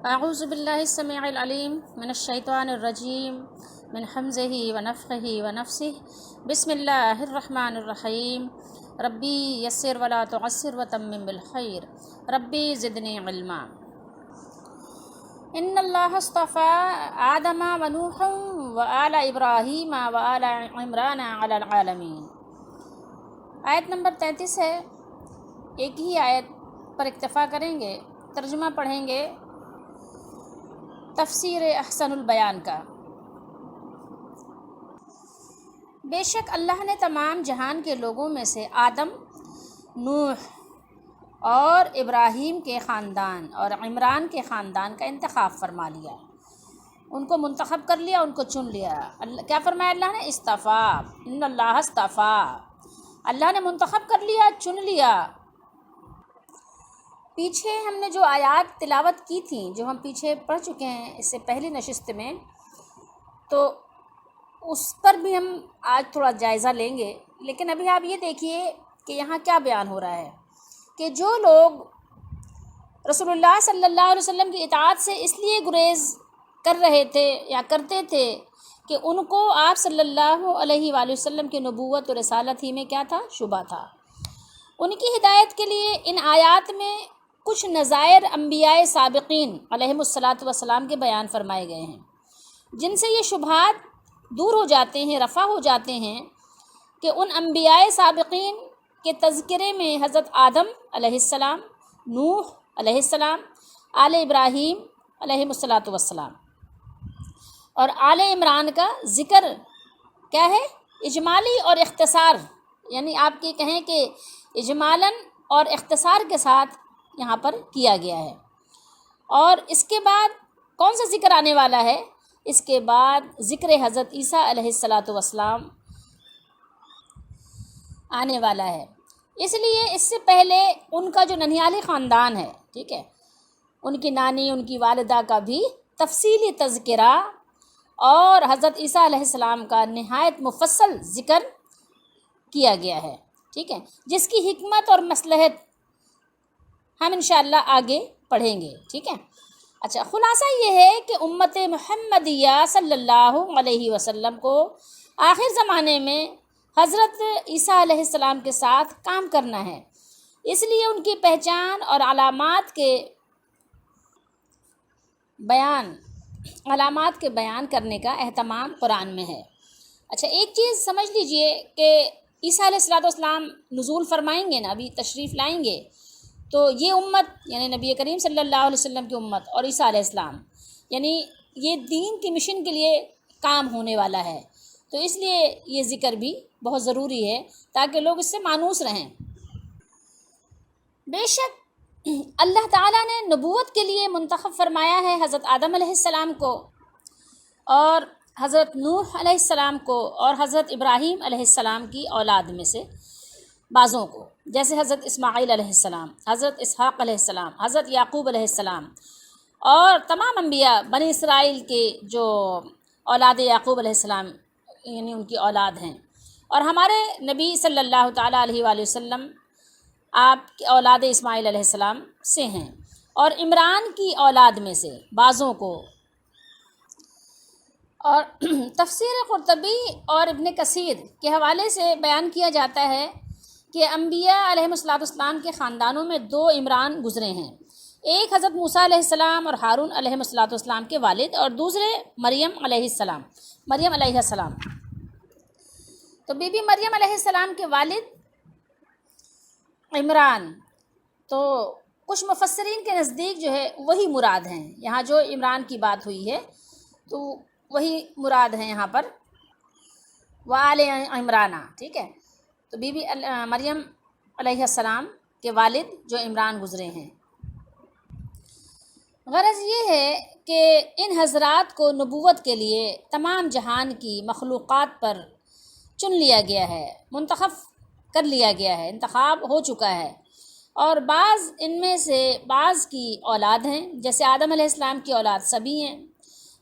اعوذ باللہ السمیع العلیم من الشیطان الرجیم من حمزہ ونفخہ ونفثہ بسم اللہ الرحمن الرحیم ربی یسر ولا تعسر وتمم بالخیر ربی زدنی علما۔ ان اللہ اصطفى آدم ونوحا وآل ابراہیم وآل عمران علی العالمین۔ آیت نمبر 33 ہے، ایک ہی آیت پر اکتفا کریں گے، ترجمہ پڑھیں گے تفسیر احسن البیان کا۔ بے شک اللہ نے تمام جہان کے لوگوں میں سے آدم، نوح اور ابراہیم کے خاندان اور عمران کے خاندان کا انتخاب فرما لیا، ان کو منتخب کر لیا، ان کو چن لیا۔ کیا فرمایا اللہ نے؟ اصطفیٰ، ان اللہ اصطفیٰ، اللہ نے منتخب کر لیا، چن لیا۔ پیچھے ہم نے جو آیات تلاوت کی تھیں، جو ہم پیچھے پڑھ چکے ہیں اس سے پہلی نشست میں، تو اس پر بھی ہم آج تھوڑا جائزہ لیں گے۔ لیکن ابھی آپ یہ دیکھیے کہ یہاں کیا بیان ہو رہا ہے کہ جو لوگ رسول اللہ صلی اللہ علیہ وسلم کی اطاعت سے اس لیے گریز کر رہے تھے یا کرتے تھے کہ ان کو آپ صلی اللہ علیہ وآلہ وسلم کی نبوت و رسالت ہی میں کیا تھا؟ شبہ تھا۔ ان کی ہدایت کے لیے ان آیات میں کچھ نظائر انبیاء سابقین علیہم الصلاۃ والسلام کے بیان فرمائے گئے ہیں، جن سے یہ شبہات دور ہو جاتے ہیں، رفع ہو جاتے ہیں کہ ان انبیاء سابقین کے تذکرے میں حضرت آدم علیہ السلام، نوح علیہ السلام، آل ابراہیم علیہم الصلاۃ والسلام اور آل عمران کا ذکر کیا ہے؟ اجمالی اور اختصار، یعنی آپ یہ کہیں کہ اجمالاً اور اختصار کے ساتھ یہاں پر کیا گیا ہے۔ اور اس کے بعد کون سا ذکر آنے والا ہے؟ اس کے بعد ذکر حضرت عیسیٰ علیہ الصلاۃ والسلام آنے والا ہے۔ اس لیے اس سے پہلے ان کا جو ننھیالی خاندان ہے، ٹھیک ہے، ان کی نانی، ان کی والدہ کا بھی تفصیلی تذکرہ اور حضرت عیسیٰ علیہ السلام کا نہایت مفصل ذکر کیا گیا ہے، ٹھیک ہے، جس کی حکمت اور مصلحت ہم انشاءاللہ آگے پڑھیں گے، ٹھیک ہے۔ اچھا، خلاصہ یہ ہے کہ امت محمدیہ صلی اللہ علیہ وسلم کو آخر زمانے میں حضرت عیسیٰ علیہ السلام کے ساتھ کام کرنا ہے، اس لیے ان کی پہچان اور علامات کے بیان کرنے کا اہتمام قرآن میں ہے۔ اچھا، ایک چیز سمجھ لیجئے کہ عیسیٰ علیہ السلام نزول فرمائیں گے نا، ابھی تشریف لائیں گے، تو یہ امت یعنی نبی کریم صلی اللہ علیہ وسلم کی امت اور عیسیٰ علیہ السلام، یعنی یہ دین کی مشن کے لیے کام ہونے والا ہے، تو اس لیے یہ ذکر بھی بہت ضروری ہے تاکہ لوگ اس سے مانوس رہیں۔ بے شک اللہ تعالیٰ نے نبوت کے لیے منتخب فرمایا ہے حضرت آدم علیہ السلام کو اور حضرت نوح علیہ السلام کو اور حضرت ابراہیم علیہ السلام کی اولاد میں سے بعضوں کو، جیسے حضرت اسماعیل علیہ السلام، حضرت اسحاق علیہ السلام، حضرت یعقوب علیہ السلام اور تمام انبیاء بنی اسرائیل کے جو اولاد یعقوب علیہ السلام یعنی ان کی اولاد ہیں، اور ہمارے نبی صلی اللہ تعالیٰ علیہ وآلہ وسلم آپ کی اولاد اسماعیل علیہ السلام سے ہیں، اور عمران کی اولاد میں سے بعضوں کو۔ اور تفسیر قرطبی اور ابن کثیر کے حوالے سے بیان کیا جاتا ہے کہ انبیاء علیہ السلام کے خاندانوں میں دو عمران گزرے ہیں، ایک حضرت موسیٰ علیہ السلام اور ہارون علیہ السلام کے والد، اور دوسرے مریم علیہ السلام۔ تو بی بی مریم علیہ السلام کے والد عمران، تو کچھ مفسرین کے نزدیک جو ہے وہی مراد ہیں، یہاں جو عمران کی بات ہوئی ہے تو وہی مراد ہیں یہاں پر، وآل عمرانہ، ٹھیک ہے۔ تو بی بی مریم علیہ السلام کے والد جو عمران گزرے ہیں۔ غرض یہ ہے کہ ان حضرات کو نبوت کے لیے تمام جہان کی مخلوقات پر چن لیا گیا ہے، منتخب کر لیا گیا ہے، انتخاب ہو چکا ہے، اور بعض ان میں سے بعض کی اولاد ہیں، جیسے آدم علیہ السلام کی اولاد سبھی ہیں،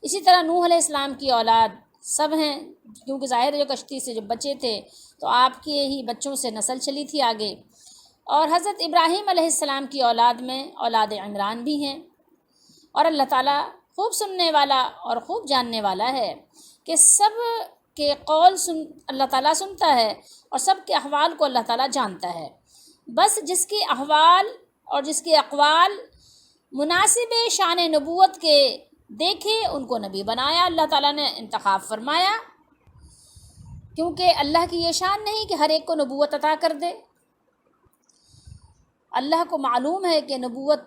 اسی طرح نوح علیہ السلام کی اولاد سب ہیں، کیونکہ ظاہر جو کشتی سے جو بچے تھے تو آپ کے ہی بچوں سے نسل چلی تھی آگے، اور حضرت ابراہیم علیہ السلام کی اولاد میں اولاد عمران بھی ہیں، اور اللہ تعالیٰ خوب سننے والا اور خوب جاننے والا ہے کہ سب کے قول اللہ تعالیٰ سنتا ہے اور سب کے احوال کو اللہ تعالیٰ جانتا ہے۔ بس جس کے احوال اور جس کے اقوال مناسب شان نبوت کے دیکھے ان کو نبی بنایا، اللہ تعالیٰ نے انتخاب فرمایا، کیونکہ اللہ کی یہ شان نہیں کہ ہر ایک کو نبوت عطا کر دے۔ اللہ کو معلوم ہے کہ نبوت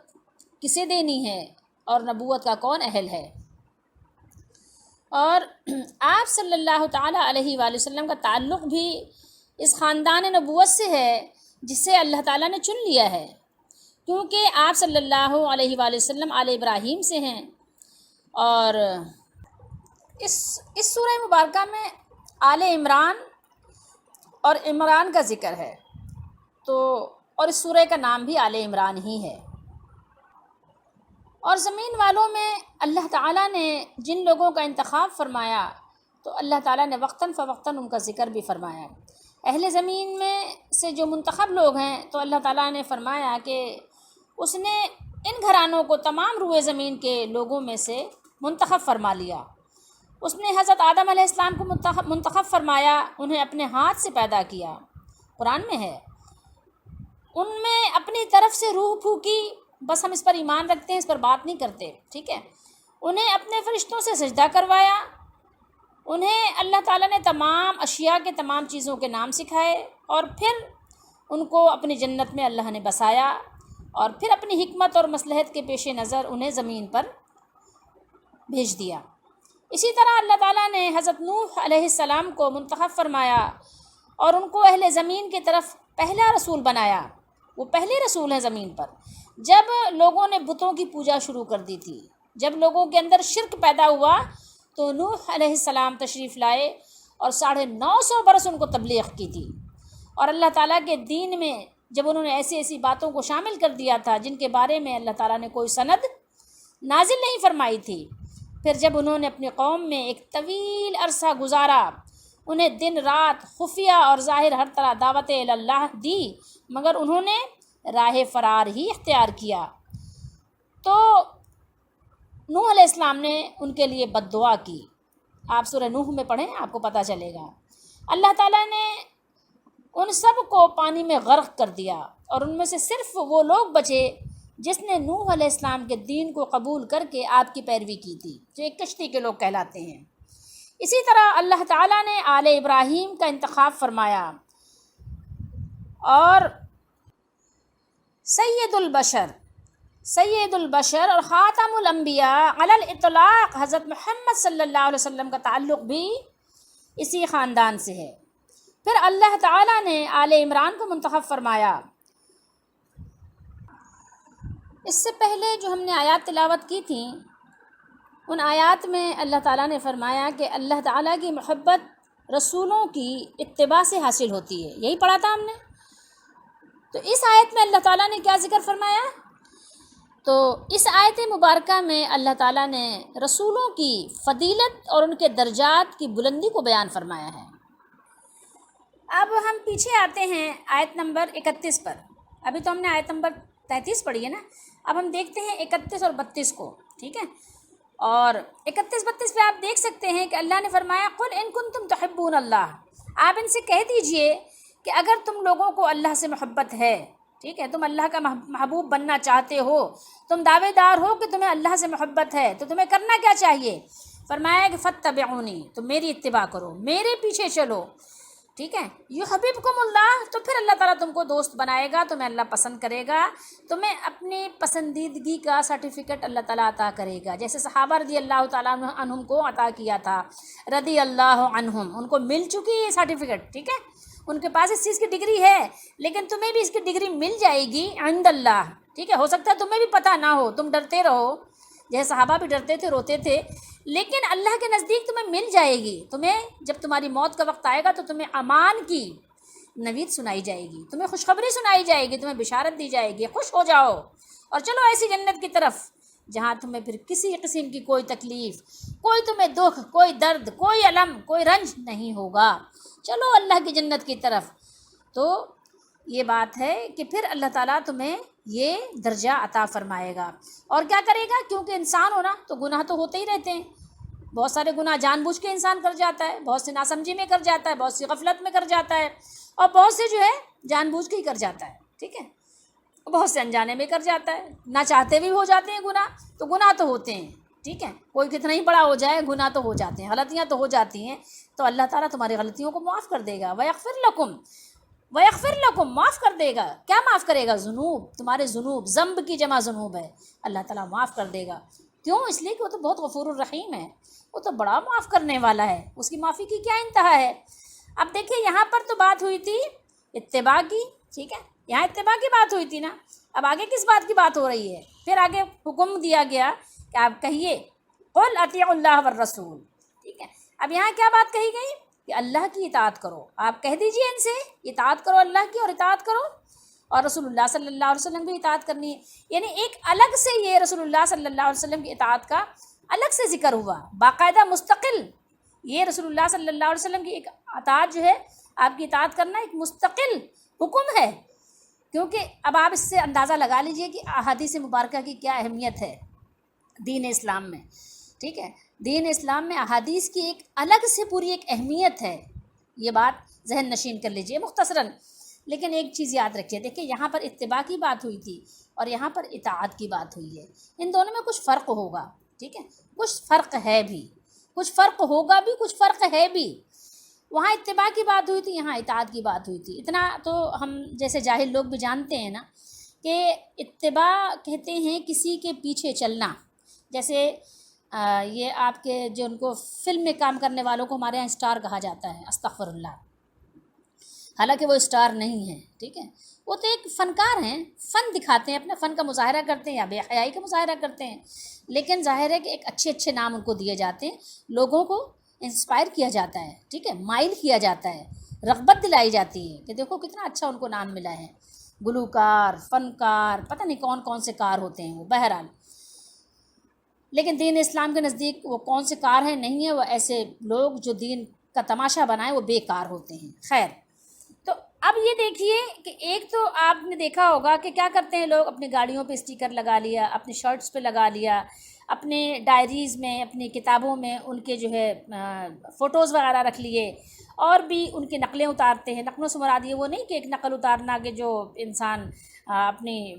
کسے دینی ہے اور نبوت کا کون اہل ہے۔ اور آپ صلی اللہ تعالیٰ علیہ وآلہ وسلم کا تعلق بھی اس خاندان نبوت سے ہے جس سے اللہ تعالیٰ نے چن لیا ہے، کیونکہ آپ صلی اللہ علیہ وآلہ وسلم آل ابراہیم سے ہیں۔ اور اس سورہ مبارکہ میں آل عمران اور عمران کا ذکر ہے، اور اس سورہ کا نام بھی آل عمران ہی ہے۔ اور زمین والوں میں اللہ تعالیٰ نے جن لوگوں کا انتخاب فرمایا تو اللہ تعالیٰ نے وقتاً فوقتاً ان کا ذکر بھی فرمایا۔ اہل زمین میں سے جو منتخب لوگ ہیں تو اللہ تعالیٰ نے فرمایا کہ اس نے ان گھرانوں کو تمام روئے زمین کے لوگوں میں سے منتخب فرما لیا۔ اس نے حضرت آدم علیہ السلام کو منتخب فرمایا، انہیں اپنے ہاتھ سے پیدا کیا، قرآن میں ہے۔ ان میں اپنی طرف سے روح پھونکی، بس ہم اس پر ایمان رکھتے ہیں، اس پر بات نہیں کرتے، ٹھیک ہے۔ انہیں اپنے فرشتوں سے سجدہ کروایا، انہیں اللہ تعالیٰ نے تمام اشیاء کے تمام چیزوں کے نام سکھائے، اور پھر ان کو اپنی جنت میں اللہ نے بسایا، اور پھر اپنی حکمت اور مصلحت کے پیش نظر انہیں زمین پر بھیج دیا۔ اسی طرح اللہ تعالیٰ نے حضرت نوح علیہ السلام کو منتخب فرمایا اور ان کو اہل زمین کی طرف پہلا رسول بنایا۔ وہ پہلے رسول ہیں زمین پر۔ جب لوگوں نے بتوں کی پوجا شروع کر دی تھی، جب لوگوں کے اندر شرک پیدا ہوا تو نوح علیہ السلام تشریف لائے اور 950 برس ان کو تبلیغ کی تھی۔ اور اللہ تعالیٰ کے دین میں جب انہوں نے ایسی باتوں کو شامل کر دیا تھا جن کے بارے میں اللہ تعالیٰ نے کوئی سند نازل نہیں فرمائی تھی، پھر جب انہوں نے اپنی قوم میں ایک طویل عرصہ گزارا، انہیں دن رات خفیہ اور ظاہر ہر طرح دعوت اللہ دی، مگر انہوں نے راہ فرار ہی اختیار کیا، تو نوح علیہ السلام نے ان کے لیے بد دعا کی۔ آپ سورہ نوح میں پڑھیں، آپ کو پتہ چلے گا۔ اللہ تعالیٰ نے ان سب کو پانی میں غرق کر دیا، اور ان میں سے صرف وہ لوگ بچے جس نے نوح علیہ السلام کے دین کو قبول کر کے آپ کی پیروی کی تھی، جو ایک کشتی کے لوگ کہلاتے ہیں۔ اسی طرح اللہ تعالیٰ نے آل ابراہیم کا انتخاب فرمایا، اور سید البشر اور خاتم الانبیاء علی الاطلاق حضرت محمد صلی اللہ علیہ وسلم کا تعلق بھی اسی خاندان سے ہے۔ پھر اللہ تعالیٰ نے آل عمران کو منتخب فرمایا۔ اس سے پہلے جو ہم نے آیات تلاوت کی تھیں، ان آیات میں اللہ تعالیٰ نے فرمایا کہ اللہ تعالیٰ کی محبت رسولوں کی اتباع سے حاصل ہوتی ہے، یہی پڑھا تھا ہم نے۔ تو اس آیت میں اللہ تعالیٰ نے کیا ذکر فرمایا؟ تو اس آیت مبارکہ میں اللہ تعالیٰ نے رسولوں کی فضیلت اور ان کے درجات کی بلندی کو بیان فرمایا ہے۔ اب ہم پیچھے آتے ہیں آیت نمبر 31 پر۔ ابھی تو ہم نے آیت نمبر 33 پڑھی ہے نا، اب ہم دیکھتے ہیں 31 اور 32 کو، ٹھیک ہے۔ اور 31-32 پہ آپ دیکھ سکتے ہیں کہ اللہ نے فرمایا قُلْ إِن كُنتُمْ تُحِبُّونَ اللَّهَ، آپ ان سے کہہ دیجئے کہ اگر تم لوگوں کو اللہ سے محبت ہے، ٹھیک ہے، تم اللہ کا محبوب بننا چاہتے ہو، تم دعوے دار ہو کہ تمہیں اللہ سے محبت ہے، تو تمہیں کرنا کیا چاہیے؟ فرمایا کہ فَاتَّبِعُونِی، تم میری اتباع کرو، میرے پیچھے چلو، ٹھیک ہے۔ یحببکم اللہ، تو پھر اللہ تعالیٰ تم کو دوست بنائے گا، تمہیں اللہ پسند کرے گا، تمہیں اپنی پسندیدگی کا سرٹیفکیٹ اللہ تعالیٰ عطا کرے گا، جیسے صحابہ رضی اللہ تعالیٰ عنہم کو عطا کیا تھا، رضی اللہ عنہم، ان کو مل چکی ہے سرٹیفکیٹ، ٹھیک ہے، ان کے پاس اس چیز کی ڈگری ہے، لیکن تمہیں بھی اس کی ڈگری مل جائے گی عند اللہ، ٹھیک ہے۔ ہو سکتا ہے تمہیں بھی پتہ نہ ہو، تم ڈرتے رہو، جیسے صحابہ بھی ڈرتے تھے، روتے تھے، لیکن اللہ کے نزدیک تمہیں مل جائے گی۔ تمہیں جب تمہاری موت کا وقت آئے گا تو تمہیں امان کی نوید سنائی جائے گی، تمہیں خوشخبری سنائی جائے گی، تمہیں بشارت دی جائے گی، خوش ہو جاؤ اور چلو ایسی جنت کی طرف جہاں تمہیں پھر کسی قسم کی کوئی تکلیف، کوئی تمہیں دکھ، کوئی درد، کوئی الم، کوئی رنج نہیں ہوگا، چلو اللہ کی جنت کی طرف۔ تو یہ بات ہے کہ پھر اللہ تعالیٰ تمہیں یہ درجہ عطا فرمائے گا۔ اور کیا کرے گا؟ کیونکہ انسان ہونا تو گناہ تو ہوتے ہی رہتے ہیں، بہت سارے گناہ جان بوجھ کے انسان کر جاتا ہے، بہت سے ناسمجھی میں کر جاتا ہے، بہت سی غفلت میں کر جاتا ہے، اور بہت سے جو ہے جان بوجھ کے ہی کر جاتا ہے، ٹھیک ہے، بہت سے انجانے میں کر جاتا ہے، نہ چاہتے بھی ہو جاتے ہیں گناہ، تو گناہ تو ہوتے ہیں، ٹھیک ہے، کوئی کتنا ہی بڑا ہو جائے گناہ تو ہو جاتے ہیں، غلطیاں تو ہو جاتی ہیں، تو اللہ تعالیٰ تمہاری غلطیوں کو معاف کر دے گا۔ وَيَغْفِرْ لَكُمْ معاف کر دے گا۔ کیا معاف کرے گا؟ ذنوب، تمہارے ذنوب، ذنب کی جمع ذنوب ہے، اللہ تعالیٰ معاف کر دے گا۔ کیوں؟ اس لیے کہ وہ تو بہت غفور الرحیم ہے، وہ تو بڑا معاف کرنے والا ہے، اس کی معافی کی کیا انتہا ہے۔ اب دیکھیں یہاں پر تو بات ہوئی تھی اتباع کی، ٹھیک ہے، یہاں اتباع کی بات ہوئی تھی نا، اب آگے کس بات کی بات ہو رہی ہے؟ پھر آگے حکم دیا گیا کہ آپ کہیے قُلْ اطیعوا اللہ والرسول، ٹھیک ہے، اب یہاں کیا بات کہی گئی کہ اللہ کی اطاعت کرو، آپ کہہ دیجئے ان سے اطاعت کرو اللہ کی، اور اطاعت کرو، اور رسول اللہ صلی اللہ علیہ وسلم بھی اطاعت کرنی ہے، یعنی ایک الگ سے یہ رسول اللہ صلی اللہ علیہ وسلم کی اطاعت کا الگ سے ذکر ہوا، باقاعدہ مستقل، یہ رسول اللہ صلی اللہ علیہ وسلم کی ایک اطاعت جو ہے، آپ کی اطاعت کرنا ایک مستقل حکم ہے، کیونکہ اب آپ اس سے اندازہ لگا لیجئے کہ احادیث مبارکہ کی کیا اہمیت ہے دین اسلام میں، ٹھیک ہے، دین اسلام میں احادیث کی ایک الگ سے پوری ایک اہمیت ہے، یہ بات ذہن نشین کر لیجئے مختصراً۔ لیکن ایک چیز یاد رکھیے، دیکھیں یہاں پر اتباع کی بات ہوئی تھی اور یہاں پر اطاعت کی بات ہوئی ہے، ان دونوں میں کچھ فرق ہوگا، ٹھیک ہے، کچھ فرق ہے بھی، کچھ فرق ہوگا بھی، کچھ فرق ہے بھی، وہاں اتباع کی بات ہوئی تھی، یہاں اطاعت کی بات ہوئی تھی، اتنا تو ہم جیسے جاہل لوگ بھی جانتے ہیں نا کہ اتباع کہتے ہیں کسی کے پیچھے چلنا، جیسے یہ آپ کے جو ان کو فلم میں کام کرنے والوں کو ہمارے یہاں اسٹار کہا جاتا ہے، استغفر اللہ، حالانکہ وہ اسٹار نہیں ہے، ٹھیک ہے، وہ تو ایک فنکار ہیں، فن دکھاتے ہیں، اپنے فن کا مظاہرہ کرتے ہیں یا بے حیائی کا مظاہرہ کرتے ہیں، لیکن ظاہر ہے کہ ایک اچھے اچھے نام ان کو دیے جاتے ہیں، لوگوں کو انسپائر کیا جاتا ہے، ٹھیک ہے، مائل کیا جاتا ہے، رغبت دلائی جاتی ہے کہ دیکھو کتنا اچھا ان کو نام ملا ہے، گلوکار، فنکار، پتہ نہیں کون کون سے کار ہوتے ہیں وہ، بہرحال، لیکن دین اسلام کے نزدیک وہ کون سے کار ہیں نہیں ہیں، وہ ایسے لوگ جو دین کا تماشا بنائیں وہ بے کار ہوتے ہیں۔ خیر، تو اب یہ دیکھیے کہ ایک تو آپ نے دیکھا ہوگا کہ کیا کرتے ہیں لوگ، اپنی گاڑیوں پہ اسٹیکر لگا لیا، اپنی شرٹس پہ لگا لیا، اپنے ڈائریز میں، اپنی کتابوں میں ان کے جو ہے فوٹوز وغیرہ رکھ لیے، اور بھی ان کی نقلیں اتارتے ہیں، نقلوں سے مراد یہ وہ نہیں کہ ایک نقل اتارنا کہ جو انسان اپنی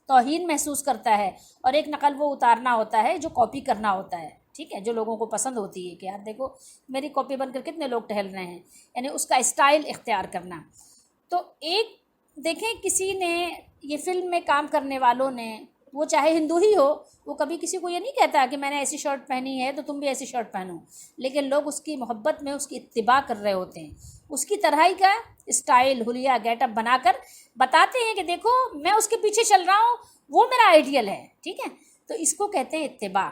توہین محسوس کرتا ہے، اور ایک نقل وہ اتارنا ہوتا ہے جو کاپی کرنا ہوتا ہے، ٹھیک ہے، جو لوگوں کو پسند ہوتی ہے کہ یار دیکھو میری کاپی بن کر کتنے لوگ ٹہل رہے ہیں، یعنی اس کا اسٹائل اختیار کرنا۔ تو ایک دیکھیں کسی نے یہ فلم میں کام کرنے والوں نے، وہ چاہے ہندو ہی ہو، وہ کبھی کسی کو یہ نہیں کہتا کہ میں نے ایسی شرٹ پہنی ہے تو تم بھی ایسی شرٹ پہنو، لیکن لوگ اس کی محبت میں اس کی اتباع کر رہے ہوتے ہیں، اس کی طرح ہی کا اسٹائل، حلیہ، گیٹ اپ بنا کر بتاتے ہیں کہ دیکھو میں اس کے پیچھے چل رہا ہوں، وہ میرا آئیڈیل ہے، ٹھیک ہے، تو اس کو کہتے ہیں اتباع۔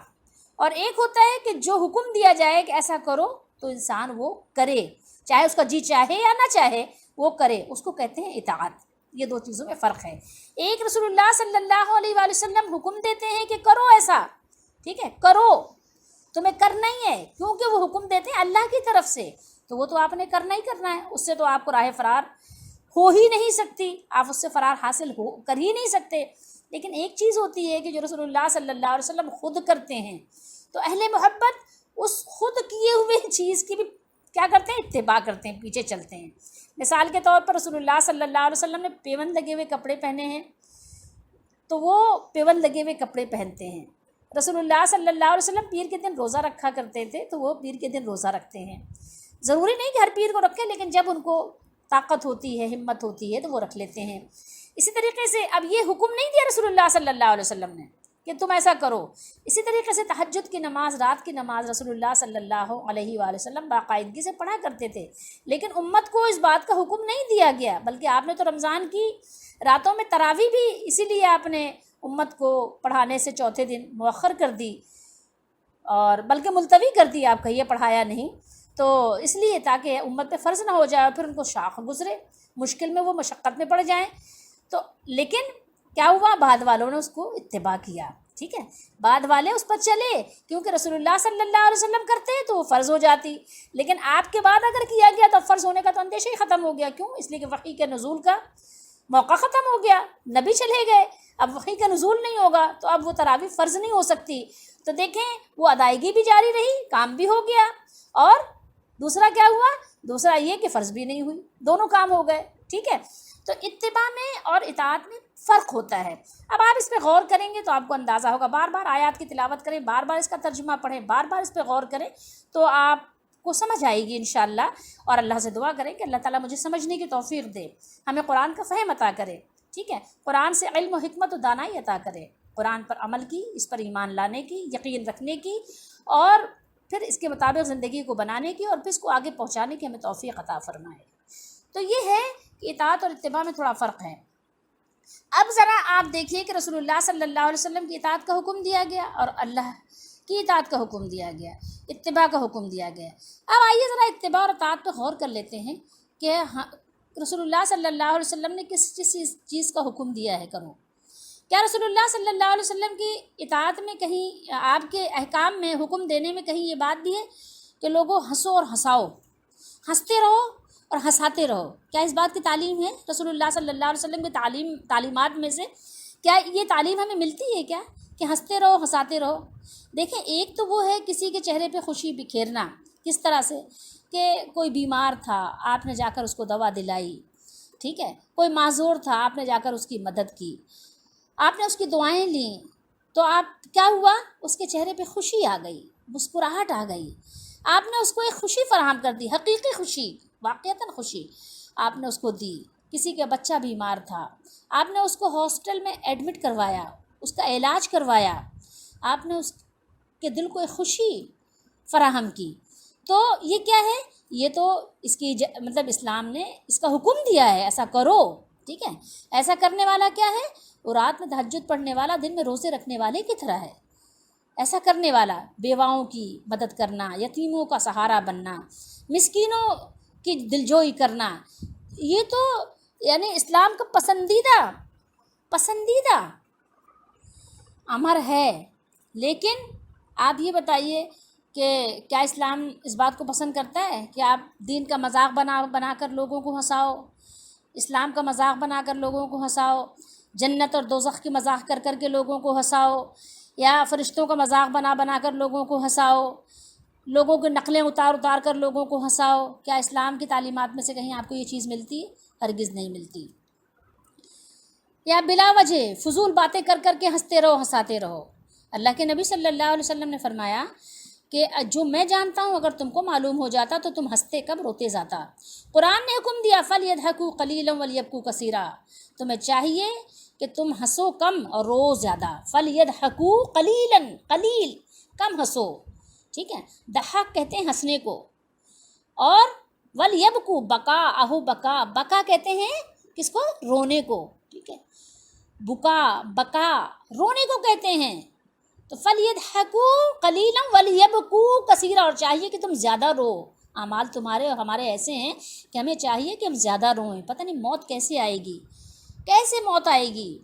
اور ایک ہوتا ہے کہ جو حکم دیا جائے کہ ایسا کرو تو انسان وہ کرے، چاہے اس کا جی چاہے یا نہ چاہے وہ کرے، اس کو کہتے ہیں اطاعت۔ یہ دو چیزوں میں فرق ہے، ایک رسول اللہ صلی اللہ علیہ وآلہ وسلم حکم دیتے ہیں کہ کرو ایسا، ٹھیک ہے، کرو، تمہیں کرنا ہی ہے، کیونکہ وہ حکم دیتے ہیں اللہ کی طرف سے، تو وہ تو آپ نے کرنا ہی کرنا ہے، اس سے تو آپ کو راہ فرار ہو ہی نہیں سکتی، آپ اس سے فرار حاصل کر ہی نہیں سکتے۔ لیکن ایک چیز ہوتی ہے کہ جو رسول اللہ صلی اللہ علیہ وسلم خود کرتے ہیں، تو اہل محبت اس خود کیے ہوئے چیز کی بھی کیا کرتے ہیں؟ اتباع کرتے ہیں، پیچھے چلتے ہیں۔ مثال کے طور پر رسول اللہ صلی اللہ علیہ وسلم نے پیوند لگے ہوئے کپڑے پہنے ہیں، تو وہ پیوند لگے ہوئے کپڑے پہنتے ہیں۔ رسول اللہ صلی اللہ علیہ وسلم پیر کے دن روزہ رکھا کرتے تھے، تو وہ پیر کے دن روزہ رکھتے ہیں، ضروری نہیں کہ ہر پیر کو رکھیں، لیکن جب ان کو طاقت ہوتی ہے، ہمت ہوتی ہے تو وہ رکھ لیتے ہیں۔ اسی طریقے سے اب یہ حکم نہیں دیا رسول اللہ صلی اللہ علیہ وسلم نے کہ تم ایسا کرو، اسی طریقے سے تہجد کی نماز، رات کی نماز رسول اللہ صلی اللہ علیہ وآلہ وسلم باقاعدگی سے پڑھا کرتے تھے، لیکن امت کو اس بات کا حکم نہیں دیا گیا، بلکہ آپ نے تو رمضان کی راتوں میں تراویح بھی اسی لیے آپ نے امت کو پڑھانے سے چوتھے دن مؤخر کر دی، اور بلکہ ملتوی کر دی، آپ کہیے پڑھایا نہیں، تو اس لیے تاکہ امت پہ فرض نہ ہو جائے اور پھر ان کو شاق گزرے، مشکل میں وہ مشقت میں پڑ جائیں، تو لیکن کیا ہوا، بعد والوں نے اس کو اتباع کیا، ٹھیک ہے، بعد والے اس پر چلے، کیونکہ رسول اللہ صلی اللہ علیہ وسلم کرتے ہیں تو وہ فرض ہو جاتی، لیکن آپ کے بعد اگر کیا گیا تو فرض ہونے کا تو اندیشہ ہی ختم ہو گیا. کیوں؟ اس لیے کہ وحی کے نزول کا موقع ختم ہو گیا، نبی چلے گئے، اب وحی کا نزول نہیں ہوگا تو اب وہ تراویح فرض نہیں ہو سکتی. تو دیکھیں وہ ادائیگی بھی جاری رہی، کام بھی ہو گیا، اور دوسرا کیا ہوا؟ دوسرا یہ کہ فرض بھی نہیں ہوئی، دونوں کام ہو گئے. ٹھیک ہے، تو اتباع میں اور اطاعت میں فرق ہوتا ہے. اب آپ اس پہ غور کریں گے تو آپ کو اندازہ ہوگا، بار بار آیات کی تلاوت کریں، بار بار اس کا ترجمہ پڑھیں، بار بار اس پہ غور کریں تو آپ کو سمجھ آئے گی انشاءاللہ. اور اللہ سے دعا کریں کہ اللہ تعالیٰ مجھے سمجھنے کی توفیق دے، ہمیں قرآن کا فہم عطا کرے. ٹھیک ہے، قرآن سے علم و حکمت و دانائی عطا کرے، قرآن پر عمل کی، اس پر ایمان لانے کی، یقین رکھنے کی، اور پھر اس کے مطابق زندگی کو بنانے کی، اور پھر اس کو آگے پہنچانے کی ہمیں توفیق عطا فرمائے. تو یہ ہے کہ اطاعت اور اتباع میں تھوڑا فرق ہے. اب ذرا آپ دیکھیے کہ رسول اللہ صلی اللہ علیہ وسلم کی اطاعت کا حکم دیا گیا اور اللہ کی اطاعت کا حکم دیا گیا، اتباع کا حکم دیا گیا. اب آئیے ذرا اتباع اور اطاعت پہ غور کر لیتے ہیں کہ رسول اللہ صلی اللہ علیہ وسلم نے کس چیز کا حکم دیا ہے کرو. کیا رسول اللہ صلی اللہ علیہ وسلم کی اطاعت میں کہیں، آپ کے احکام میں، حکم دینے میں کہیں یہ بات بھی ہے کہ لوگوں ہنسو اور ہنساؤ، ہنستے رہو اور ہنساتے رہو؟ کیا اس بات کی تعلیم ہے رسول اللہ صلی اللہ علیہ وسلم کی تعلیمات میں سے؟ کیا یہ تعلیم ہمیں ملتی ہے کیا کہ ہنستے رہو ہنساتے رہو؟ دیکھیں، ایک تو وہ ہے کسی کے چہرے پہ خوشی بکھیرنا، کس طرح سے کہ کوئی بیمار تھا، آپ نے جا کر اس کو دوا دلائی. ٹھیک ہے، کوئی معذور تھا، آپ نے جا کر اس کی مدد کی، آپ نے اس کی دعائیں لیں، تو آپ کیا ہوا؟ اس کے چہرے پہ خوشی آ گئی، مسکراہٹ آ گئی، آپ نے اس کو ایک خوشی فراہم کر دی، حقیقی خوشی، واقعتاً خوشی آپ نے اس کو دی. کسی کا بچہ بیمار تھا، آپ نے اس کو ہاسپٹل میں ایڈمٹ کروایا، اس کا علاج کروایا، آپ نے اس کے دل کو ایک خوشی فراہم کی. تو یہ کیا ہے؟ یہ تو اس کی مطلب اسلام نے اس کا حکم دیا ہے، ایسا کرو. ٹھیک ہے، ایسا کرنے والا کیا ہے؟ وہ رات میں تہجد پڑھنے والا، دن میں روزے رکھنے والے کی طرح ہے. ایسا کرنے والا، بیواؤں کی مدد کرنا، یتیموں کا سہارا بننا، مسکینوں کی دلجوئی کرنا، یہ تو یعنی اسلام کا پسندیدہ امر ہے. لیکن آپ یہ بتائیے کہ کیا اسلام اس بات کو پسند کرتا ہے کہ آپ دین کا مذاق بنا کر لوگوں کو ہنساؤ، اسلام کا مذاق بنا کر لوگوں کو ہنساؤ، جنت اور دوزخ کی مذاق کر کے لوگوں کو ہنساؤ، یا فرشتوں کا مذاق بنا کر لوگوں کو ہنساؤ، لوگوں کی نقلیں اتار کر لوگوں کو ہنساؤ؟ کیا اسلام کی تعلیمات میں سے کہیں آپ کو یہ چیز ملتی ہے؟ ہرگز نہیں ملتی. یا بلا وجہ فضول باتیں کر کے ہنستے رہو ہنساتے رہو؟ اللہ کے نبی صلی اللہ علیہ وسلم نے فرمایا کہ جو میں جانتا ہوں اگر تم کو معلوم ہو جاتا تو تم ہنستے کب روتے جاتا. قرآن نے حکم دیا فَلْيَضْحَكُوا قَلِيلًا وَلْيَبْكُوا كَثِيرًا، تمہیں چاہیے کہ تم ہنسو کم اور رو زیادہ. فَلْيَضْحَكُوا قَلِيلًا، قلیل کم ہنسو. ٹھیک ہے، ضحک کہتے ہیں ہنسنے کو، اور وَلْيَبْكُوا بکا کہتے ہیں کس کو؟ رونے کو. ٹھیک ہے، بکا رونے کو کہتے ہیں. تو فَلْيَضْحَكُوا قَلِيلًا وَلْيَبْكُوا كَثِيرًا، اور چاہیے کہ تم زیادہ رو. اعمال تمہارے اور ہمارے ایسے ہیں کہ ہمیں چاہیے کہ ہم زیادہ روئیں. پتہ نہیں موت کیسے آئے گی، کیسے موت آئے گی؟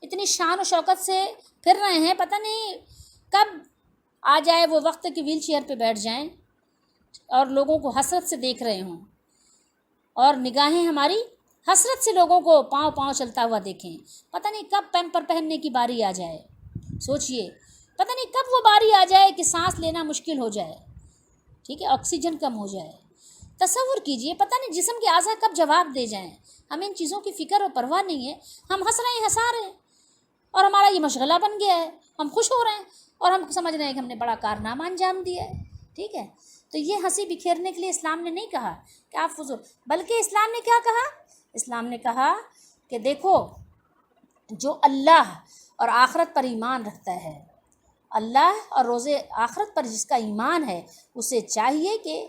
اتنی شان و شوکت سے پھر رہے ہیں، پتہ نہیں کب آ جائے وہ وقت کہ ویل چیئر پہ بیٹھ جائیں اور لوگوں کو حسرت سے دیکھ رہے ہوں، اور نگاہیں ہماری حسرت سے لوگوں کو پاؤں چلتا ہوا دیکھیں. پتہ نہیں کب پیمپر پہننے کی باری آ جائے. سوچئے، پتہ نہیں کب وہ باری آ جائے کہ سانس لینا مشکل ہو جائے. ٹھیک ہے، آکسیجن کم ہو جائے. تصور کیجئے، پتہ نہیں جسم کے اعضاء کب جواب دے جائیں. ہمیں ان چیزوں کی فکر اور پرواہ نہیں ہے. ہم ہنس رہے ہیں، ہنسا رہے ہیں، اور ہمارا یہ مشغلہ بن گیا ہے. ہم خوش ہو رہے ہیں اور ہم سمجھ رہے ہیں کہ ہم نے بڑا کارنامہ انجام دیا ہے. ٹھیک ہے، تو یہ ہنسی بکھیرنے کے لیے اسلام نے نہیں کہا کہ آپ فضول، بلکہ اسلام نے کیا کہا؟ اسلام نے کہا کہ دیکھو، جو اللہ اور آخرت پر ایمان رکھتا ہے، اللہ اور روز آخرت پر جس کا ایمان ہے، اسے چاہیے کہ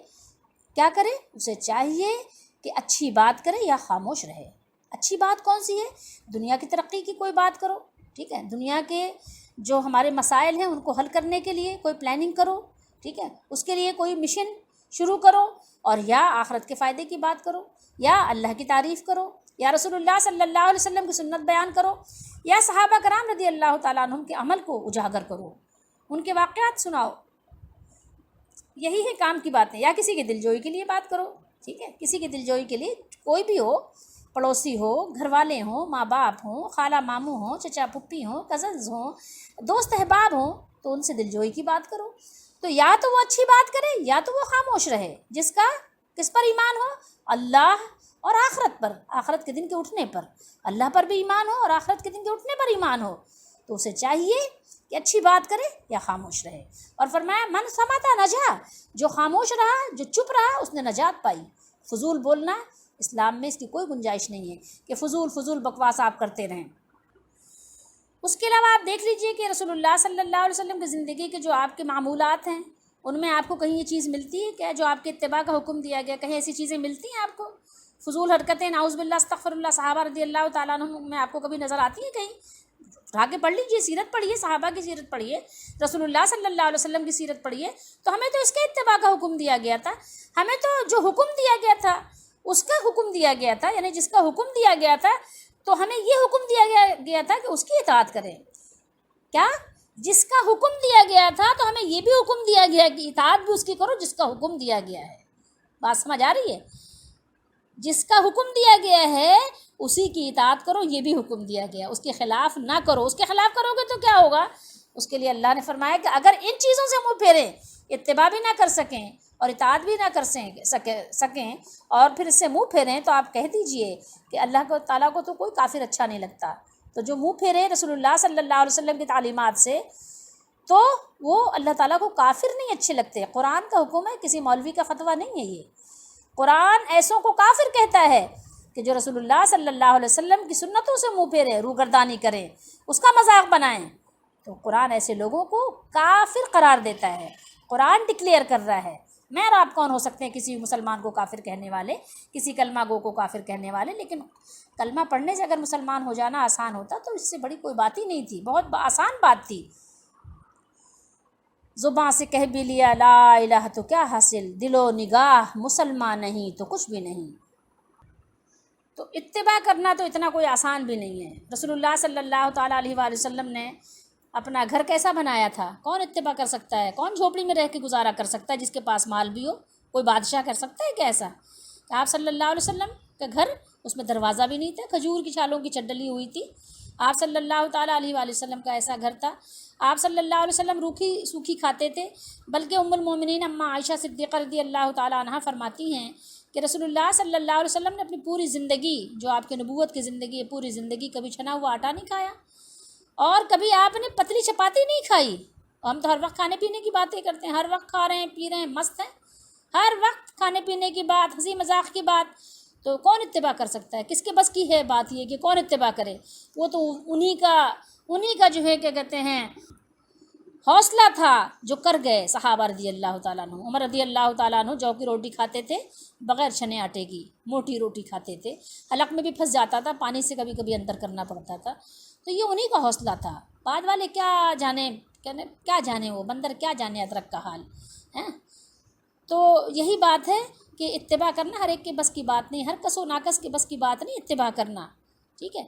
کیا کرے؟ اسے چاہیے کہ اچھی بات کرے یا خاموش رہے. اچھی بات کون سی ہے؟ دنیا کی ترقی کی کوئی بات کرو. ٹھیک ہے، دنیا کے جو ہمارے مسائل ہیں ان کو حل کرنے کے لیے کوئی پلاننگ کرو. ٹھیک ہے، اس کے لیے کوئی مشن شروع کرو، اور یا آخرت کے فائدے کی بات کرو، یا اللہ کی تعریف کرو، یا رسول اللہ صلی اللہ علیہ وسلم کی سنت بیان کرو، یا صحابہ کرام رضی اللہ تعالیٰ عنہم کے عمل کو اجاگر کرو، ان کے واقعات سناؤ، یہی ہے کام کی باتیں. یا کسی کے دل جوئی کے لیے بات کرو، ٹھیک ہے، کسی کے دل جوئی کے لیے کوئی بھی ہو، پڑوسی ہو، گھر والے ہوں، ماں باپ ہوں، خالہ ماموں ہوں، چچا پھپھی ہوں، کزنز ہوں، دوست احباب ہوں، تو ان سے دل جوئی کی بات کرو. تو یا تو وہ اچھی بات کرے یا تو وہ خاموش رہے. جس کا کس پر ایمان ہو؟ اللہ اور آخرت پر، آخرت کے دن کے اٹھنے پر. اللہ پر بھی ایمان ہو اور آخرت کے دن کے اٹھنے پر ایمان ہو تو اسے چاہیے کہ اچھی بات کرے یا خاموش رہے. اور فرمایا من سماتا نجا، جو خاموش رہا، جو چپ رہا، اس نے نجات پائی. فضول بولنا اسلام میں اس کی کوئی گنجائش نہیں ہے کہ فضول بکواس آپ کرتے رہیں. اس کے علاوہ آپ دیکھ لیجئے کہ رسول اللہ صلی اللہ علیہ وسلم کی زندگی کے جو آپ کے معمولات ہیں ان میں آپ کو کہیں یہ چیز ملتی ہے کیا جو آپ کے اتباع کا حکم دیا گیا؟ کہیں ایسی چیزیں ملتی ہیں آپ کو؟ فضول حرکتیں، نعوذ باللہ استغفر اللہ، صحابہ رضی اللہ تعالیٰ عنہم میں آپ کو کبھی نظر آتی ہیں؟ کہیں اٹھا کے پڑھ لیجئے، سیرت پڑھیے، صحابہ کی سیرت پڑھیے، رسول اللہ صلی اللہ علیہ وسلم کی سیرت پڑھیے. تو ہمیں تو اس کے اتباع کا حکم دیا گیا تھا، ہمیں تو جو حکم دیا گیا تھا اس کا حکم دیا گیا تھا، یعنی جس کا حکم دیا گیا تھا تو ہمیں یہ حکم دیا گیا تھا کہ اس کی اطاعت کریں. کیا؟ جس کا حکم دیا گیا تھا تو ہمیں یہ بھی حکم دیا گیا کہ اطاعت بھی اس کی کرو جس کا حکم دیا گیا ہے. بات سمجھ آ رہی ہے؟ جس کا حکم دیا گیا ہے اسی کی اطاعت کرو، یہ بھی حکم دیا گیا. اس کے خلاف نہ کرو، اس کے خلاف کرو گے تو کیا ہوگا؟ اس کے لیے اللہ نے فرمایا کہ اگر ان چیزوں سے منہ پھیریں، اتباع بھی نہ کر سکیں اور اطاعت بھی نہ کر سکیں اور پھر اس سے منہ پھیریں تو آپ کہہ دیجئے کہ اللہ کو تعالیٰ کو تو کوئی کافر اچھا نہیں لگتا. تو جو منہ پھیرے رسول اللہ صلی اللہ علیہ وسلم کی تعلیمات سے تو وہ اللہ تعالیٰ کو کافر نہیں اچھے لگتے. قرآن کا حکم ہے، کسی مولوی کا فتویٰ نہیں ہے یہ. قرآن ایسوں کو کافر کہتا ہے کہ جو رسول اللہ صلی اللہ علیہ وسلم کی سنتوں سے منہ پھیرے، روگردانی کریں، اس کا مذاق بنائیں، تو قرآن ایسے لوگوں کو کافر قرار دیتا ہے. قرآن ڈکلیئر کر رہا ہے. میں اور آپ کون ہو سکتے ہیں کسی مسلمان کو کافر کہنے والے، کسی کلمہ گو کو کافر کہنے والے؟ لیکن کلمہ پڑھنے سے اگر مسلمان ہو جانا آسان ہوتا تو اس سے بڑی کوئی بات ہی نہیں تھی، بہت آسان بات تھی. زباں سے کہہ بھی لیا لا الہ تو کیا حاصل، دل و نگاہ مسلمان نہیں تو کچھ بھی نہیں. تو اتباع کرنا تو اتنا کوئی آسان بھی نہیں ہے. رسول اللہ صلی اللہ تعالیٰ علیہ وآلہ وسلم نے اپنا گھر کیسا بنایا تھا؟ کون اتباع کر سکتا ہے؟ کون جھوپڑی میں رہ کے گزارا کر سکتا ہے جس کے پاس مال بھی ہو؟ کوئی بادشاہ کر سکتا ہے کیا ایسا؟ کہ آپ صلی اللہ علیہ وسلم کا گھر، اس میں دروازہ بھی نہیں تھا، کھجور کی چھالوں کی چٹ ڈلی ہوئی تھی. آپ صلی اللہ تعالیٰ علیہ وآلہ وسلم کا ایسا گھر تھا. آپ صلی اللہ علیہ وسلم روکھی سوکھی کھاتے تھے. بلکہ ام المومنین اماں عائشہ صدیقہ رضی اللہ تعالیٰ عنہا فرماتی ہیں کہ رسول اللہ صلی اللہ علیہ وسلم نے اپنی پوری زندگی، جو آپ کے نبوت کی زندگی ہے، پوری زندگی کبھی چھنا ہوا آٹا نہیں کھایا اور کبھی آپ نے پتلی چپاتی نہیں کھائی. ہم تو ہر وقت کھانے پینے کی باتیں کرتے ہیں، ہر وقت کھا رہے ہیں، پی رہے ہیں، مست ہیں، ہر وقت کھانے پینے کی بات، ہنسی مذاق کی بات. تو کون اتباع کر سکتا ہے؟ کس کے بس کی ہے بات یہ کہ کون اتباع کرے؟ وہ تو انہی کا جو ہے کیا کہتے ہیں حوصلہ تھا جو کر گئے صحابہ رضی اللہ تعالیٰ عنہ. عمر رضی اللہ تعالیٰ عنہ جو کی روٹی کھاتے تھے بغیر چھنے آٹے کی، موٹی روٹی کھاتے تھے، حلق میں بھی پھنس جاتا تھا، پانی سے کبھی کبھی اندر کرنا پڑتا تھا. تو یہ انہی کا حوصلہ تھا. بعد والے کیا جانے وہ بندر کیا جانے ادرک کا حال ہے. تو یہی بات ہے کہ اتباع کرنا ہر ایک کے بس کی بات نہیں، ہر کس و ناکس کے بس کی بات نہیں اتباع کرنا. ٹھیک ہے؟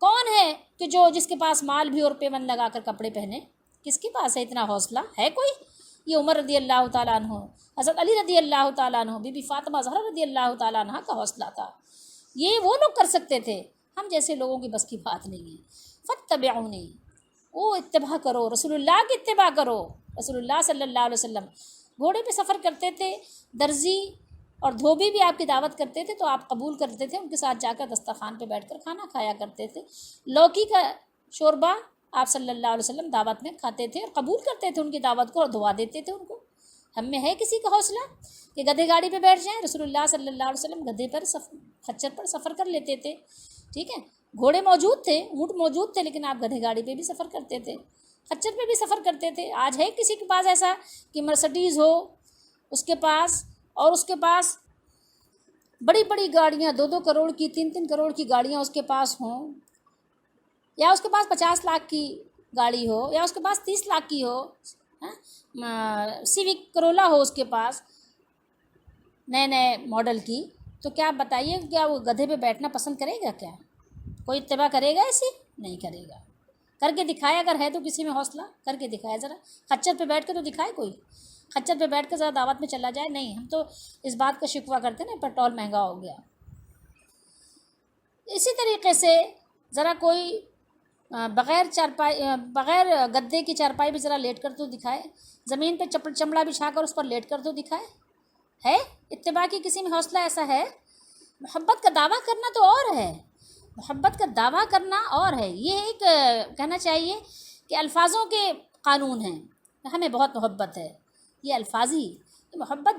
کون ہے کہ جس کے پاس مال بھی اور پیون لگا کر کپڑے پہنے؟ کس کے پاس ہے اتنا حوصلہ؟ ہے کوئی؟ یہ عمر رضی اللہ تعالیٰ عنہ، حضرت علی رضی اللہ تعالیٰ عنہ، بی بی فاطمہ زہرا رضی اللہ تعالیٰ عنہ کا حوصلہ تھا. یہ وہ لوگ کر سکتے تھے، ہم جیسے لوگوں کی بس کی بات نہیں ہے. فاتبعونی، وہ اتباع کرو، رسول اللہ کی اتباع کرو. رسول اللہ صلی اللہ علیہ وسلم گھوڑے پہ سفر کرتے تھے، درزی اور دھوبی بھی آپ کی دعوت کرتے تھے تو آپ قبول کرتے تھے، ان کے ساتھ جا کر دسترخوان پہ بیٹھ کر کھانا کھایا کرتے تھے. لوکی کا شوربہ آپ صلی اللہ علیہ وسلم دعوت میں کھاتے تھے اور قبول کرتے تھے ان کی دعوت کو اور دعا دیتے تھے ان کو. ہم میں ہے کسی کا حوصلہ کہ گدھے گاڑی پہ بیٹھ جائیں؟ رسول اللہ صلی اللہ علیہ وسلم گدھے پر خچر پر سفر کر لیتے تھے. ٹھیک ہے؟ گھوڑے موجود تھے، اونٹ موجود تھے، لیکن آپ گدھے گاڑی پہ بھی سفر کرتے تھے، خچر پہ بھی سفر کرتے تھے. آج ہے کسی کے پاس ایسا کہ مرسڈیز ہو اس کے پاس، اور اس کے پاس بڑی بڑی گاڑیاں 2-2 کروڑ کی، 3-3 کروڑ کی گاڑیاں اس کے پاس ہوں، یا اس کے پاس 50 لاکھ کی گاڑی ہو، یا اس کے پاس 30 لاکھ کی ہو، سیوک کرولا ہو اس کے پاس نئے ماڈل کی، تو کیا آپ بتائیے کیا وہ گدھے پہ بیٹھنا پسند کرے گا؟ کیا کوئی اتباع کرے گا ایسی؟ نہیں کرے گا۔ کر کے دکھائے، اگر ہے تو کسی میں حوصلہ کر کے دکھائے ذرا، خچر پہ بیٹھ کے تو دکھائے کوئی، خچر پہ بیٹھ کے ذرا دعوت میں چلا جائے۔ نہیں، ہم تو اس بات کا شکوہ کرتے ہیں نا پیٹرول مہنگا ہو گیا۔ اسی طریقے سے ذرا کوئی بغیر گدے کی چارپائی بھی ذرا لیٹ کر تو دکھائے، زمین پہ چمڑا بچھا کر اس پر لیٹ کر تو دکھائے۔ ہے اتباع کی کسی میں حوصلہ ایسا ہے؟ محبت کا دعویٰ کرنا تو اور ہے، محبت کا دعویٰ کرنا اور ہے۔ یہ ایک کہنا چاہیے کہ الفاظوں کے قانون ہیں، ہمیں بہت محبت ہے، یہ الفاظ ہی محبت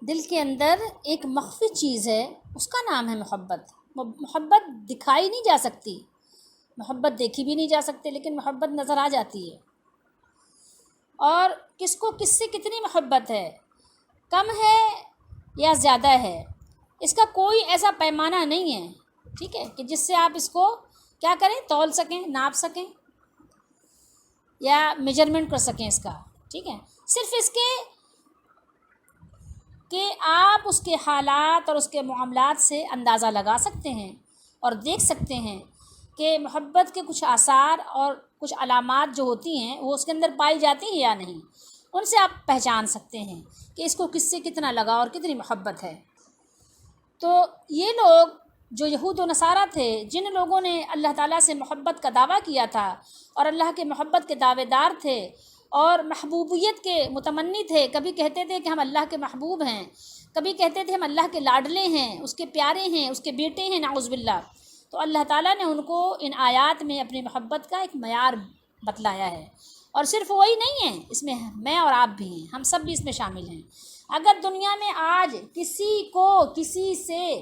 دل کے اندر ایک مخفی چیز ہے، اس کا نام ہے محبت۔ محبت دکھائی نہیں جا سکتی، محبت دیکھی بھی نہیں جا سکتی، لیکن محبت نظر آ جاتی ہے۔ اور کس کو کس سے کتنی محبت ہے، کم ہے یا زیادہ ہے، اس کا کوئی ایسا پیمانہ نہیں ہے، ٹھیک ہے، کہ جس سے آپ اس کو کیا کریں، تول سکیں، ناپ سکیں یا میجرمنٹ کر سکیں اس کا، ٹھیک ہے۔ صرف اس کے کہ آپ اس کے حالات اور اس کے معاملات سے اندازہ لگا سکتے ہیں اور دیکھ سکتے ہیں کہ محبت کے کچھ آثار اور کچھ علامات جو ہوتی ہیں وہ اس کے اندر پائی جاتی ہیں یا نہیں، ان سے آپ پہچان سکتے ہیں کہ اس کو کس سے کتنا لگا اور کتنی محبت ہے۔ تو یہ لوگ جو یہود و نصارہ تھے، جن لوگوں نے اللہ تعالیٰ سے محبت کا دعویٰ کیا تھا اور اللہ کے محبت کے دعوے دار تھے اور محبوبیت کے متمنی تھے، کبھی کہتے تھے کہ ہم اللہ کے محبوب ہیں، کبھی کہتے تھے ہم اللہ کے لاڈلے ہیں، اس کے پیارے ہیں، اس کے بیٹے ہیں، نعوذ باللہ، تو اللہ تعالیٰ نے ان کو ان آیات میں اپنی محبت کا ایک معیار بتلایا ہے۔ اور صرف وہی نہیں ہے، اس میں میں اور آپ بھی ہیں، ہم سب بھی اس میں شامل ہیں۔ اگر دنیا میں آج کسی کو کسی سے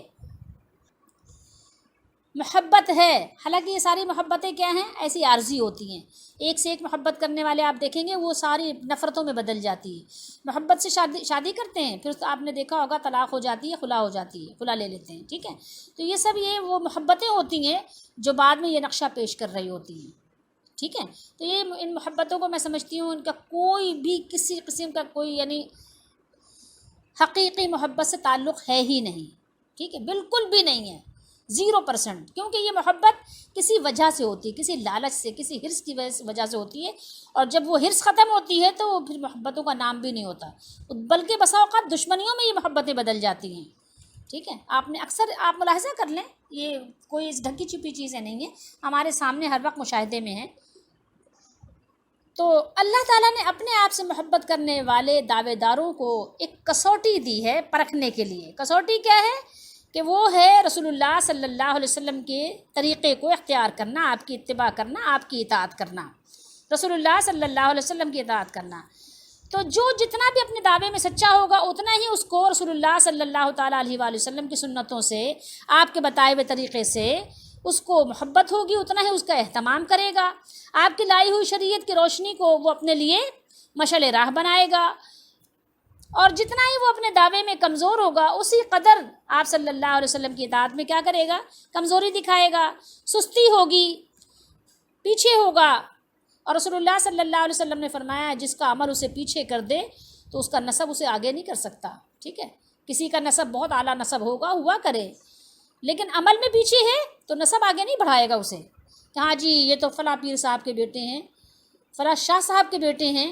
محبت ہے، حالانکہ یہ ساری محبتیں کیا ہیں، ایسی عارضی ہوتی ہیں، ایک سے ایک محبت کرنے والے آپ دیکھیں گے وہ ساری نفرتوں میں بدل جاتی ہے۔ محبت سے شادی کرتے ہیں، پھر آپ نے دیکھا ہوگا طلاق ہو جاتی ہے، خلا ہو جاتی ہے، خلا لے لیتے ہیں، ٹھیک ہے۔ تو یہ سب وہ محبتیں ہوتی ہیں جو بعد میں یہ نقشہ پیش کر رہی ہوتی ہیں، ٹھیک ہے۔ تو یہ ان محبتوں کو میں سمجھتی ہوں ان کا کوئی بھی کسی قسم کا کوئی یعنی حقیقی محبت سے تعلق ہے ہی نہیں، ٹھیک ہے، بالکل بھی نہیں ہے، 0%، کیونکہ یہ محبت کسی وجہ سے ہوتی ہے، کسی لالچ سے، کسی حرص کی وجہ سے ہوتی ہے، اور جب وہ حرص ختم ہوتی ہے تو وہ پھر محبتوں کا نام بھی نہیں ہوتا، بلکہ بسا اوقات دشمنیوں میں یہ محبتیں بدل جاتی ہیں، ٹھیک ہے۔ آپ نے اکثر آپ ملاحظہ کر لیں، یہ کوئی اس ڈھکی چھپی چیزیں نہیں ہیں، ہمارے سامنے ہر وقت مشاہدے میں ہیں۔ تو اللہ تعالیٰ نے اپنے آپ سے محبت کرنے والے دعوے داروں کو ایک کسوٹی دی ہے پرکھنے کے لیے۔ کسوٹی کیا ہے؟ کہ وہ ہے رسول اللہ صلی اللہ علیہ وسلم کے طریقے کو اختیار کرنا، آپ کی اتباع کرنا، آپ کی اطاعت کرنا، رسول اللہ صلی اللہ علیہ وسلم کی اطاعت کرنا۔ تو جو جتنا بھی اپنے دعوے میں سچا ہوگا اتنا ہی اس کو رسول اللہ صلی اللہ تعالیٰ علیہ وآلہ وسلم کی سنتوں سے، آپ کے بتائے ہوئے طریقے سے اس کو محبت ہوگی، اتنا ہی اس کا اہتمام کرے گا، آپ کی لائی ہوئی شریعت کی روشنی کو وہ اپنے لیے مشعل راہ بنائے گا، اور جتنا ہی وہ اپنے دعوے میں کمزور ہوگا اسی قدر آپ صلی اللہ علیہ وسلم کی اطاعت میں کیا کرے گا، کمزوری دکھائے گا، سستی ہوگی، پیچھے ہوگا۔ اور رسول اللہ صلی اللہ علیہ وسلم نے فرمایا جس کا عمل اسے پیچھے کر دے تو اس کا نسب اسے آگے نہیں کر سکتا، ٹھیک ہے۔ کسی کا نسب بہت اعلیٰ نسب ہوا کرے، لیکن عمل میں پیچھے ہے تو نسب آگے نہیں بڑھائے گا اسے کہ ہاں جی یہ تو فلاں پیر صاحب کے بیٹے ہیں، فلاں شاہ صاحب کے بیٹے ہیں،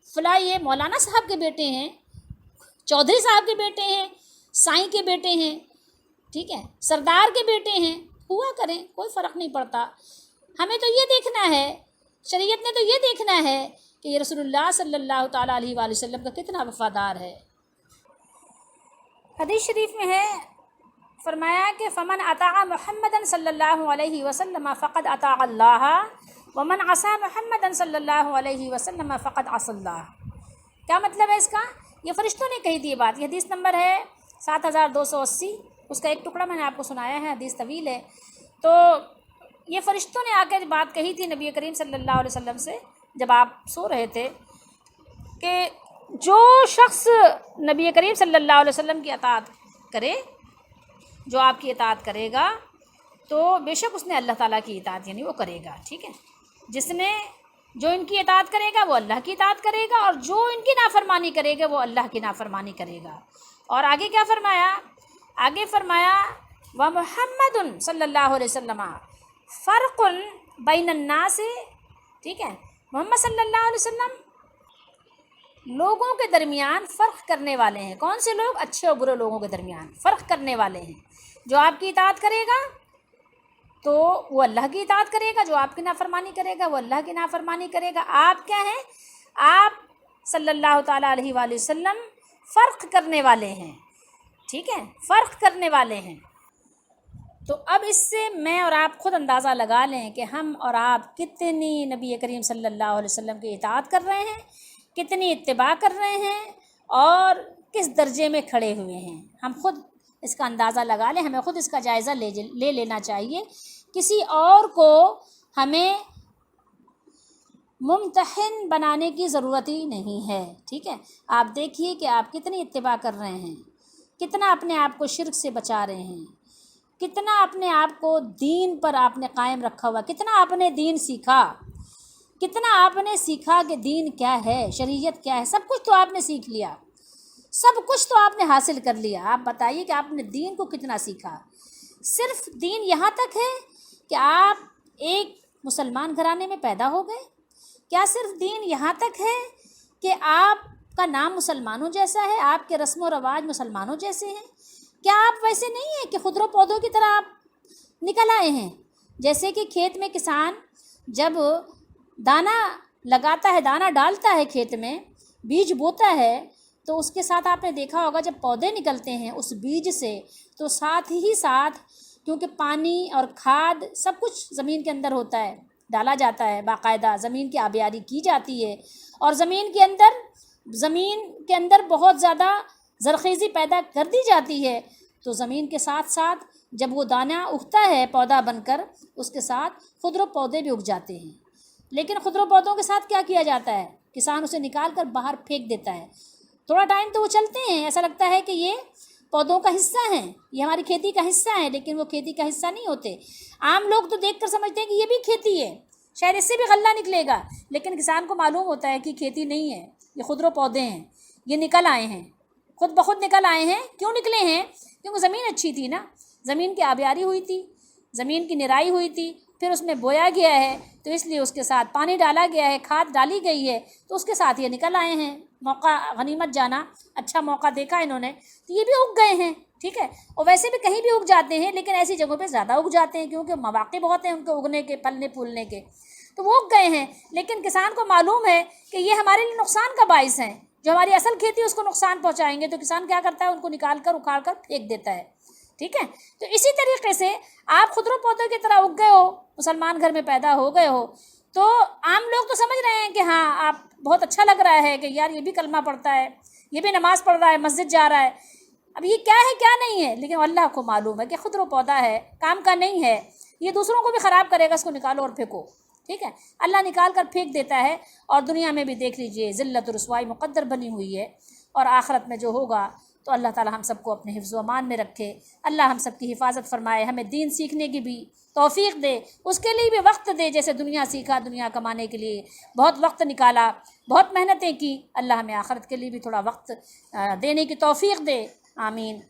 فلاں یہ مولانا صاحب کے بیٹے ہیں، چودھری صاحب کے بیٹے ہیں، سائیں کے بیٹے ہیں، ٹھیک ہے، سردار کے بیٹے ہیں، ہوا کریں، کوئی فرق نہیں پڑتا۔ ہمیں تو یہ دیکھنا ہے، شریعت نے تو یہ دیکھنا ہے کہ یہ رسول اللہ صلی اللہ تعالیٰ علیہ وآلہ وسلم کا کتنا وفادار ہے۔ حدیث شریف میں ہے، فرمایا کہ فمن اطاع محمد صلی اللہ علیہ وسلم فقد اطاع اللہ ومن عصى محمد صلی اللہ علیہ وسلم فقد عصى اللہ۔ کیا مطلب ہے اس کا؟ یہ فرشتوں نے کہی تھی یہ بات، یہ حدیث نمبر ہے 7280، اس کا ایک ٹکڑا میں نے آپ کو سنایا ہے، حدیث طویل ہے۔ تو یہ فرشتوں نے آ کے بات کہی تھی نبی کریم صلی اللہ علیہ وسلم سے جب آپ سو رہے تھے کہ جو شخص نبی کریم صلی اللہ علیہ وسلم کی اطاعت کرے، جو آپ کی اطاعت کرے گا تو بے شک اس نے اللہ تعالیٰ کی اطاعت یعنی وہ کرے گا، ٹھیک ہے۔ جس نے جو ان کی اطاعت کرے گا وہ اللہ کی اطاعت کرے گا، اور جو ان کی نافرمانی کرے گا وہ اللہ کی نافرمانی کرے گا۔ اور آگے کیا فرمایا؟ آگے فرمایا وَمُحَمَّدٌ صلی اللہ علیہ وسلم فرق بین الناس، ٹھیک ہے، محمد صلی اللہ علیہ وسلم لوگوں کے درمیان فرق کرنے والے ہیں۔ کون سے لوگ؟ اچھے اور برے لوگوں کے درمیان فرق کرنے والے ہیں۔ جو آپ کی اطاعت کرے گا تو وہ اللہ کی اطاعت کرے گا، جو آپ کی نافرمانی کرے گا وہ اللہ کی نافرمانی کرے گا۔ آپ کیا ہیں؟ آپ صلی اللہ تعالیٰ علیہ وآلہ وسلم فرق کرنے والے ہیں، ٹھیک ہے، فرق کرنے والے ہیں۔ تو اب اس سے میں اور آپ خود اندازہ لگا لیں کہ ہم اور آپ کتنی نبی کریم صلی اللہ علیہ وسلم کی اطاعت کر رہے ہیں، کتنی اتباع کر رہے ہیں، اور کس درجے میں کھڑے ہوئے ہیں۔ ہم خود اس کا اندازہ لگا لیں، ہمیں خود اس کا جائزہ لے لینا چاہیے۔ کسی اور کو ہمیں ممتحن بنانے کی ضرورت ہی نہیں ہے، ٹھیک ہے۔ آپ دیکھیے کہ آپ کتنی اتباع کر رہے ہیں، کتنا اپنے آپ کو شرک سے بچا رہے ہیں، کتنا اپنے آپ کو دین پر آپ نے قائم رکھا ہوا، کتنا آپ نے دین سیکھا، کتنا آپ نے سیکھا کہ دین کیا ہے، شریعت کیا ہے، سب کچھ تو آپ نے سیکھ لیا، سب کچھ تو آپ نے حاصل کر لیا۔ آپ بتائیے کہ آپ نے دین کو کتنا سیکھا۔ صرف دین یہاں تک ہے کہ آپ ایک مسلمان گھرانے میں پیدا ہو گئے؟ کیا صرف دین یہاں تک ہے کہ آپ کا نام مسلمانوں جیسا ہے، آپ کے رسم و رواج مسلمانوں جیسے ہیں؟ کیا آپ ویسے نہیں ہیں کہ خضر و پودوں کی طرح آپ نکل آئے ہیں؟ جیسے کہ کھیت میں کسان جب دانہ لگاتا ہے، دانہ ڈالتا ہے کھیت میں، بیج بوتا ہے، تو اس کے ساتھ آپ نے دیکھا ہوگا جب پودے نکلتے ہیں اس بیج سے، تو ساتھ ہی ساتھ کیونکہ پانی اور کھاد سب کچھ زمین کے اندر ہوتا ہے، ڈالا جاتا ہے، باقاعدہ زمین کی آبیاری کی جاتی ہے، اور زمین کے اندر بہت زیادہ زرخیزی پیدا کر دی جاتی ہے، تو زمین کے ساتھ ساتھ جب وہ دانہ اگتا ہے پودا بن کر، اس کے ساتھ خضر و پودے بھی اگ جاتے ہیں۔ لیکن خضر و پودوں کے ساتھ کیا کیا جاتا ہے؟ کسان اسے نکال کر باہر پھینک دیتا ہے۔ تھوڑا ٹائم تو وہ چلتے ہیں، ایسا لگتا ہے کہ یہ پودوں کا حصہ ہیں، یہ ہماری کھیتی کا حصہ ہیں، لیکن وہ کھیتی کا حصہ نہیں ہوتے۔ عام لوگ تو دیکھ کر سمجھتے ہیں کہ یہ بھی کھیتی ہے، شاید اس سے بھی غلہ نکلے گا، لیکن کسان کو معلوم ہوتا ہے کہ کھیتی نہیں ہے، یہ خضر و پودے ہیں، یہ نکل آئے ہیں، خود بخود نکل آئے ہیں۔ کیوں نکلے ہیں؟ کیونکہ زمین اچھی تھی نا، زمین کی آبیاری ہوئی تھی، زمین کی نرائی ہوئی تھی، پھر اس میں بویا گیا ہے، تو اس لیے اس کے ساتھ پانی ڈالا گیا ہے، کھاد ڈالی گئی ہے، تو اس کے ساتھ یہ نکل آئے ہیں۔ موقع غنیمت جانا، اچھا موقع دیکھا انہوں نے، تو یہ بھی اگ گئے ہیں، ٹھیک ہے۔ اور ویسے بھی کہیں بھی اگ جاتے ہیں، لیکن ایسی جگہوں پہ زیادہ اگ جاتے ہیں کیونکہ مواقع بہت ہیں ان کے اگنے کے، پلنے پھولنے کے، تو وہ اگ گئے ہیں۔ لیکن کسان کو معلوم ہے کہ یہ ہمارے لیے نقصان کا باعث ہیں، جو ہماری اصل کھیتی اس کو نقصان پہنچائیں گے، تو کسان کیا کرتا ہے؟ ان کو نکال کر اکھاڑ کر پھینک دیتا ہے، ٹھیک ہے۔ تو اسی طریقے سے آپ خضر و پودوں کی طرح اگ گئے ہو، مسلمان گھر میں پیدا ہو گئے ہو، تو عام لوگ تو سمجھ رہے ہیں کہ ہاں آپ بہت اچھا لگ رہا ہے کہ یار یہ بھی کلمہ پڑھتا ہے، یہ بھی نماز پڑھ رہا ہے، مسجد جا رہا ہے۔ اب یہ کیا ہے کیا نہیں ہے، لیکن اللہ کو معلوم ہے کہ خضر و پودا ہے، کام کا نہیں ہے، یہ دوسروں کو بھی خراب کرے گا، اس کو نکالو اور پھینکو، ٹھیک ہے۔ اللہ نکال کر پھینک دیتا ہے، اور دنیا میں بھی دیکھ لیجئے ذلت و رسوائی مقدر بنی ہوئی ہے، اور آخرت میں جو ہوگا تو اللہ تعالی ہم سب کو اپنے حفظ و امان میں رکھے، اللہ ہم سب کی حفاظت فرمائے، ہمیں دین سیکھنے کی بھی توفیق دے، اس کے لیے بھی وقت دے، جیسے دنیا سیکھا، دنیا کمانے کے لیے بہت وقت نکالا، بہت محنتیں کی، اللہ ہمیں آخرت کے لیے بھی تھوڑا وقت دینے کی توفیق دے، آمین۔